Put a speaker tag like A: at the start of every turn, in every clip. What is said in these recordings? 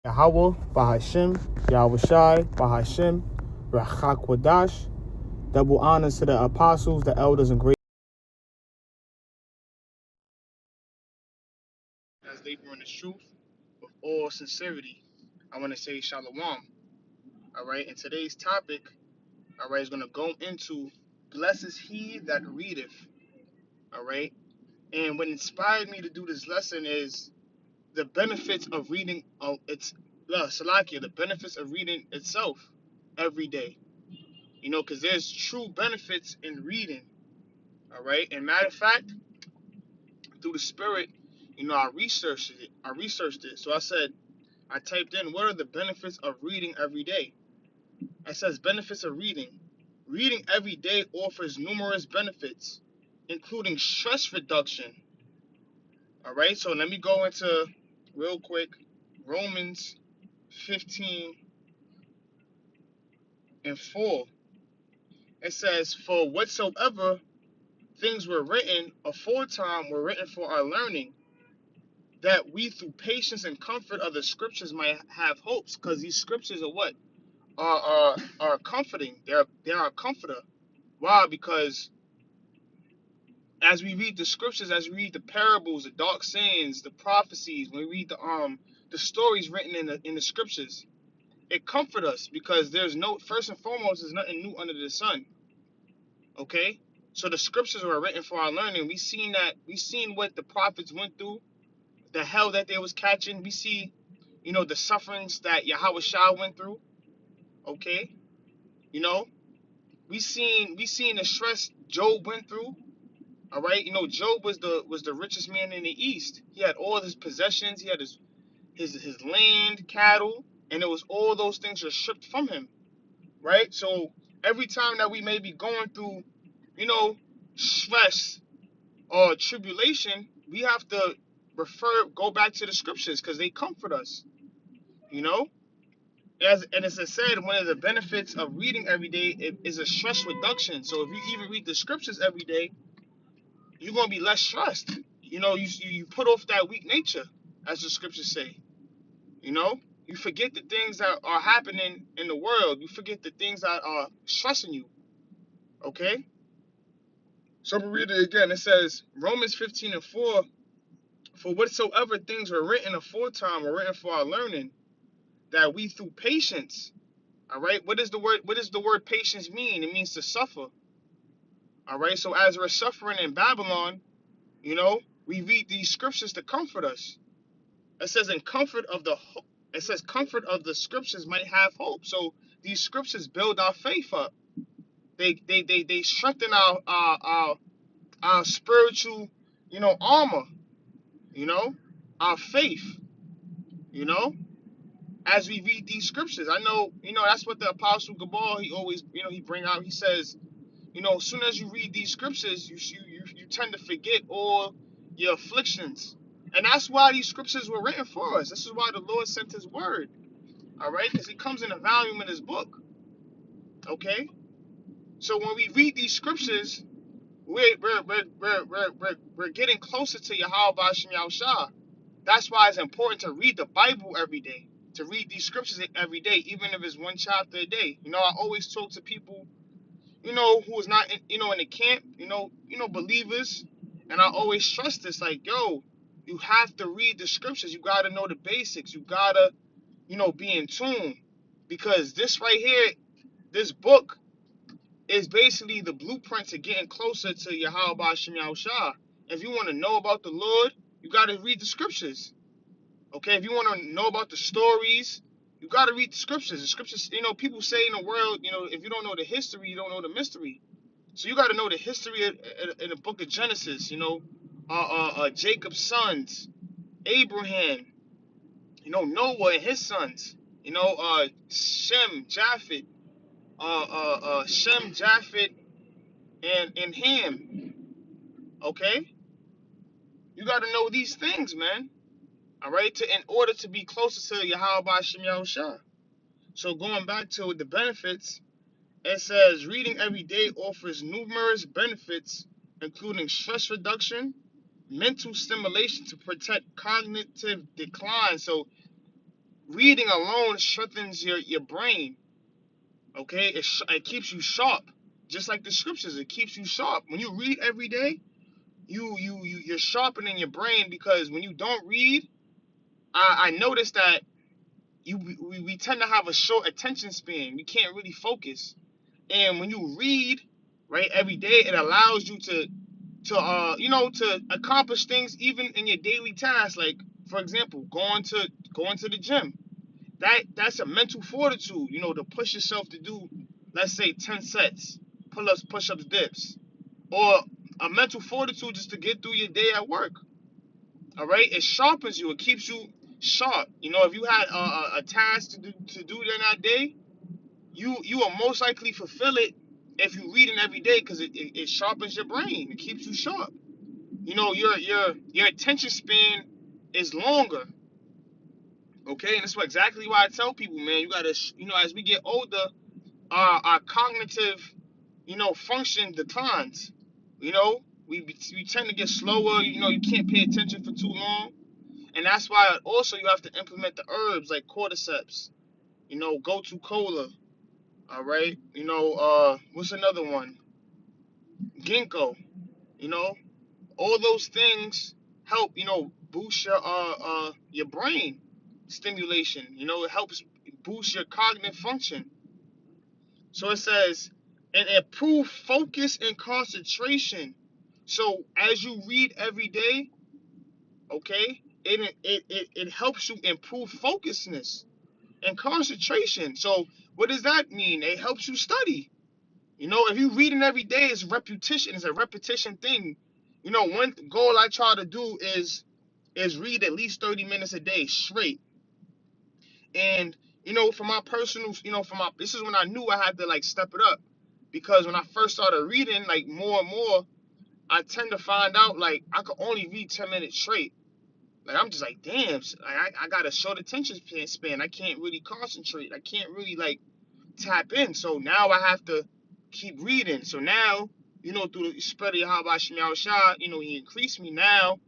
A: Yahweh, Bahashim, Yahweh Shai, Bahashim, Rachakwadash. Double honors to the apostles, the elders, and great as they bring the truth with all sincerity. I want to say Shalom. All right, and today's topic, all right, is going to go into blessed is he that readeth. All right, and what inspired me to do this lesson is the benefits of reading. It's Salakia, the benefits of reading itself every day. You know, because there's true benefits in reading. All right. And matter of fact, through the spirit, you know, I researched it. So I typed in, what are the benefits of reading every day? It says benefits of reading. Reading every day offers numerous benefits, including stress reduction. All right. So let me go into real quick Romans 15:4. It says, for whatsoever things were written aforetime were written for our learning, that we through patience and comfort of the scriptures might have hopes. Because these scriptures are what are comforting. They're a comforter. Why? Because as we read the scriptures, as we read the parables, the dark sayings, the prophecies, when we read the stories written in the scriptures, it comforts us because there's no, first and foremost, there's nothing new under the sun. Okay, so the scriptures were written for our learning. We seen what the prophets went through, the hell that they was catching. We see, you know, the sufferings that Yahweh Shah went through. Okay, you know, we seen the stress Job went through. All right, you know, Job was the richest man in the East. He had all his possessions. He had his land, cattle, and it was all those things were stripped from him. Right. So every time that we may be going through, you know, stress or tribulation, we have to go back to the scriptures because they comfort us. You know. As I said, one of the benefits of reading every day is a stress reduction. So if you even read the scriptures every day, you're gonna be less stressed. You know, you put off that weak nature, as the scriptures say. You know, you forget the things that are happening in the world. You forget the things that are stressing you. Okay. So we read it again. It says Romans 15:4. For whatsoever things were written aforetime were written for our learning, that we through patience. All right. What does the word patience mean? It means to suffer. All right. So as we're suffering in Babylon, you know, we read these scriptures to comfort us. It says it says comfort of the scriptures might have hope. So these scriptures build our faith up. They strengthen our spiritual, you know, armor, you know, our faith, you know, as we read these scriptures. I know, you know, that's what the apostle Gabal, he always, you know, he bring out. He says, you know, as soon as you read these scriptures, you tend to forget all your afflictions. And that's why these scriptures were written for us. This is why the Lord sent his word. All right? Because he comes in a volume in his book. Okay? So when we read these scriptures, we're getting closer to Yahweh Bashim Yahushua. That's why it's important to read the Bible every day. To read these scriptures every day, even if it's one chapter a day. You know, I always talk to people, you know, who is not, you know, in the camp, believers, and I always stress this, like, yo, you have to read the scriptures. You gotta know the basics. You gotta, you know, be in tune, because this right here, this book is basically the blueprint to getting closer to Yahweh Bashim Yahushua. If you want to know about the Lord, you gotta read the scriptures. Okay, if you want to know about the stories, you gotta read the scriptures. The scriptures, you know, people say in the world, you know, if you don't know the history, you don't know the mystery. So you got to know the history in the book of Genesis. You know, Jacob's sons, Abraham. You know, Noah and his sons. You know, Shem, Japheth, Shem, Japheth, and Ham. Okay, you got to know these things, man. All right, in order to be closer to Yahweh Bashim Yahushua. So going back to the benefits, it says reading every day offers numerous benefits, including stress reduction, mental stimulation to protect cognitive decline. So reading alone strengthens your brain. Okay, it keeps you sharp, just like the scriptures. It keeps you sharp. When you read every day, you're sharpening your brain, because when you don't read, I noticed that we tend to have a short attention span. We can't really focus. And when you read, right, every day, it allows you to accomplish things even in your daily tasks. Like, for example, going to the gym. That's a mental fortitude, to push yourself to do, let's say, 10 sets, pull-ups, push-ups, dips, or a mental fortitude just to get through your day at work. All right, it sharpens you. It keeps you sharp. If you had a task to do in that day, you will most likely fulfill it if you read it every day, because it sharpens your brain. It keeps you sharp. Your attention span is longer. Okay, and that's exactly why I tell people, man, you gotta, as we get older, our cognitive, function declines. We tend to get slower. You can't pay attention for too long, and that's why also you have to implement the herbs like cordyceps. Gotu kola. All right. What's another one? Ginkgo. You know, all those things help. Boost your brain stimulation. It helps boost your cognitive function. So it says, and improve focus and concentration. So as you read every day, okay, it helps you improve focusness and concentration. So what does that mean? It helps you study. If you reading every day, it's repetition. It's a repetition thing. One goal I try to do is read at least 30 minutes a day straight. And for my personal, this is when I knew I had to like step it up, because when I first started reading like more and more, I tend to find out like I could only read 10 minutes straight. Like I'm just like, damn, I got a short attention span. I can't really concentrate. I can't really like tap in. So now I have to keep reading. So now, through the spread of Yahweh Shemel Shah, he increased me now.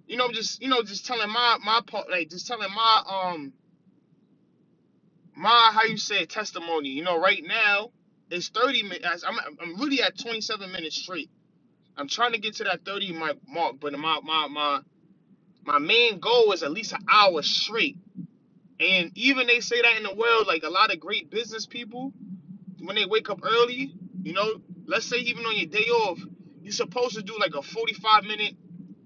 A: Just telling my part, like just telling my how you say it, testimony. Right now it's 30 minutes. I'm really at 27 minutes straight. I'm trying to get to that 30 mark, but my main goal is at least an hour straight. And even they say that in the world, like a lot of great business people, when they wake up early, you know, let's say even on your day off, you're supposed to do like a 45-minute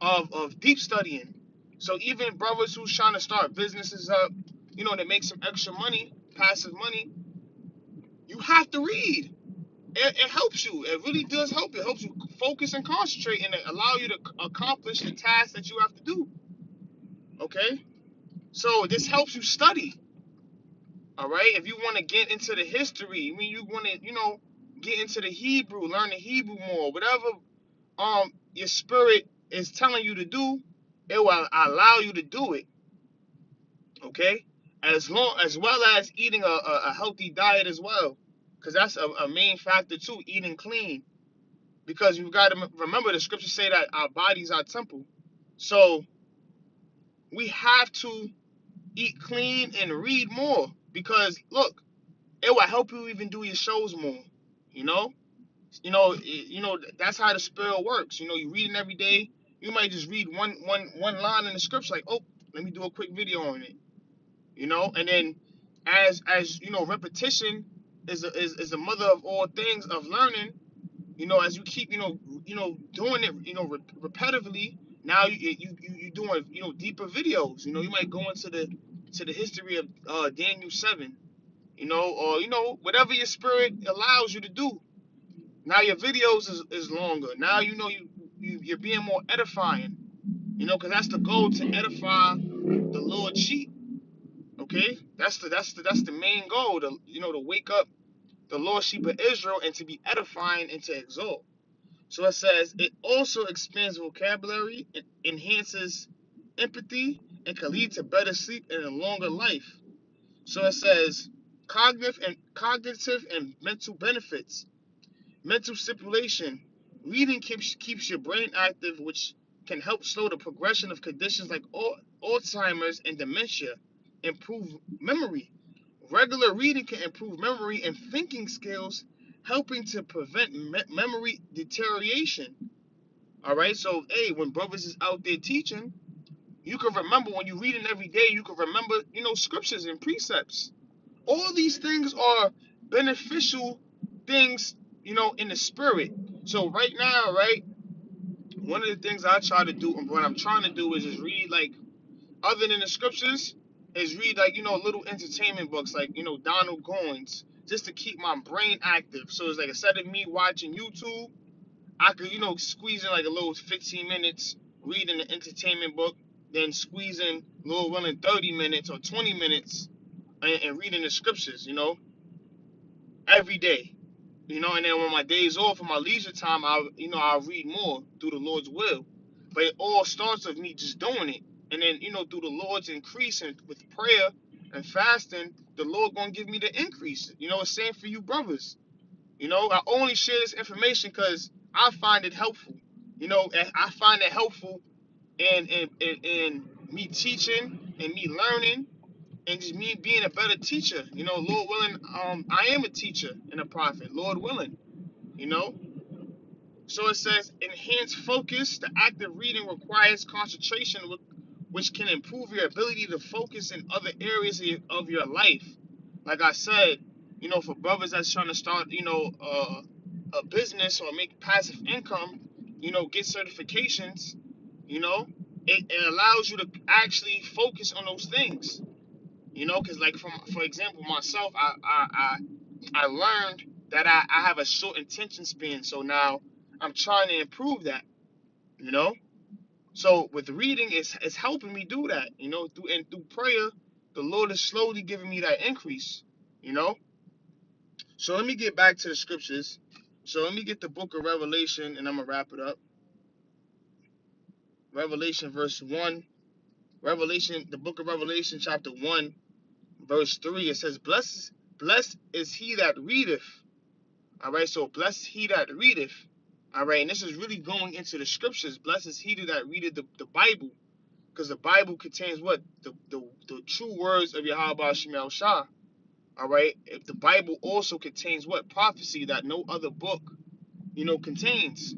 A: of deep studying. So even brothers who's trying to start businesses up, to make some extra money, passive money, you have to read. It helps you. It really does help you. It helps you focus and concentrate, and it allow you to accomplish the tasks that you have to do. Okay? So this helps you study. All right? If you want to get into the history, when you want to, get into the Hebrew, learn the Hebrew more, whatever your spirit is telling you to do, it will allow you to do it. Okay? As well as eating a healthy diet as well. Because that's a main factor too, eating clean. Because you've got to remember the scriptures say that our bodies are temple. So we have to eat clean and read more. Because look, it will help you even do your shows more. You know? That's how the spirit works. You reading every day. You might just read one line in the scripture, like, oh, let me do a quick video on it. And then as repetition is the mother of all things of learning. As you keep doing it repetitively, now you doing deeper videos. You might go into the history of Daniel 7, or whatever your spirit allows you to do. Now your videos is longer. Now you're being more edifying. Because that's the goal, to edify the Lord's sheep. Okay, that's the main goal. To wake up the Lord's sheep of Israel and to be edifying and to exalt. So it says it also expands vocabulary, it enhances empathy, and can lead to better sleep and a longer life. So it says cognitive and mental benefits. Mental stimulation. Reading keeps your brain active, which can help slow the progression of conditions like Alzheimer's and dementia. improve memory. Regular reading can improve memory and thinking skills, helping to prevent memory deterioration. All right, so hey, when brothers is out there teaching, you can remember when you're reading every day. You can remember, scriptures and precepts. All these things are beneficial things, in the spirit. So right now, right, one of the things I try to do, and what I'm trying to do is just read, like, other than the scriptures, is read, like, little entertainment books, like, Donald Goins, just to keep my brain active. So it's like, instead of me watching YouTube, I could, squeeze in like a little 15 minutes reading an entertainment book, then squeeze in a little running 30 minutes or 20 minutes and reading the scriptures, every day. And then when my days off and my leisure time, I'll read more through the Lord's will. But it all starts with me just doing it. And then, through the Lord's increase and with prayer and fasting, the Lord gonna give me the increase. It's same for you brothers. I only share this information because I find it helpful. And I find it helpful in me teaching and me learning and just me being a better teacher. Lord willing, I am a teacher and a prophet. Lord willing, you know. So it says, enhanced focus. The act of reading requires concentration, which can improve your ability to focus in other areas of your life. Like I said, for brothers that's trying to start, a business or make passive income, get certifications, you know, it allows you to actually focus on those things, because like for example, myself, I learned that I have a short attention span, so now I'm trying to improve that, you know. So with reading, it's helping me do that, through prayer, the Lord is slowly giving me that increase, you know. So let me get back to the scriptures. So let me get the book of Revelation, and I'm gonna wrap it up. Revelation verse 1. Revelation, the book of Revelation, chapter 1, verse 3. It says, Blessed is he that readeth. All right, so blessed he that readeth. All right, and this is really going into the scriptures. Blessed is he that readeth the Bible, because the Bible contains what? The true words of Yahweh Shemel Shah. All right, if the Bible also contains what? Prophecy that no other book, contains.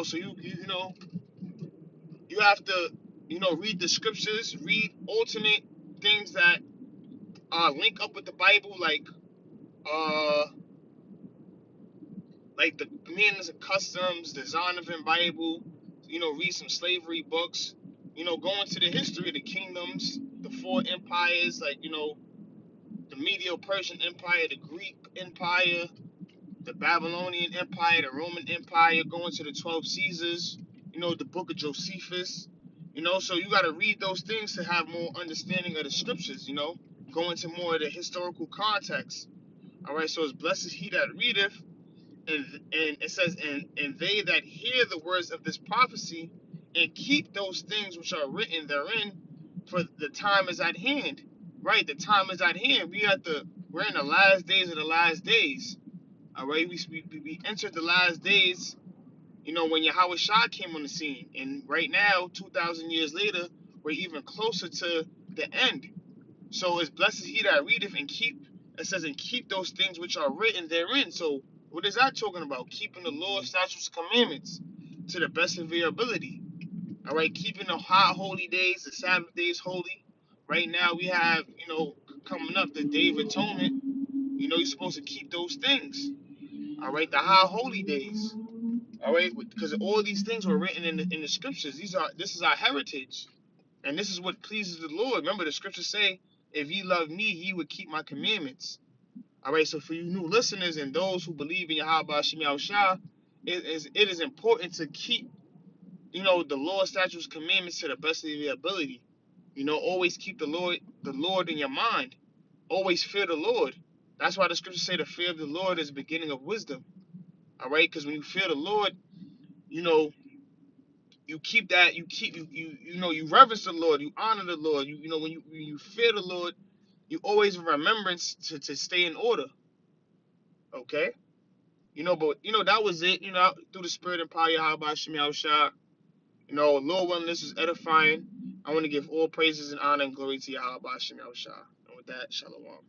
A: So you have to, read the scriptures, read alternate things that link up with the Bible, uh like the Commandments and Customs, the Zondervan Bible, read some slavery books, go into the history of the kingdoms, the four empires, like, the Medo-Persian Empire, the Greek Empire, the Babylonian Empire, the Roman Empire, going to the 12 Caesars, the book of Josephus, so you got to read those things to have more understanding of the scriptures, go into more of the historical context. All right, so it's blessed is he that readeth, and it says, and they that hear the words of this prophecy and keep those things which are written therein, for the time is at hand. Right, the time is at hand. We're in the last days of the last days. All right, we entered the last days, when Yahweh Shah came on the scene, and right now, 2,000 years later, we're even closer to the end. So it's blessed is he that readeth and keep. It says, and keep those things which are written therein. So what is that talking about? Keeping the law, statutes, commandments to the best of your ability. All right, keeping the high holy days, the Sabbath days holy. Right now we have, coming up the Day of Atonement. You're supposed to keep those things. All right, the high holy days. All right, because all these things were written in the scriptures. This is our heritage. And this is what pleases the Lord. Remember, the scriptures say, if ye love me, ye would keep my commandments. All right, so for you new listeners and those who believe in Yahweh Shemiah Shah, it is important to keep, the law, statutes, commandments to the best of your ability. Always keep the Lord in your mind. Always fear the Lord. That's why the scriptures say the fear of the Lord is the beginning of wisdom. All right, because when you fear the Lord, you know, you keep that, you reverence the Lord, you honor the Lord. When you fear the Lord, you always remembrance to stay in order. Okay? But that was it, through the spirit and power of Yahweh Shemiah Shah. Lord willing, this is edifying. I want to give all praises and honor and glory to Yahweh Bashem Yahushua. And with that, shalom.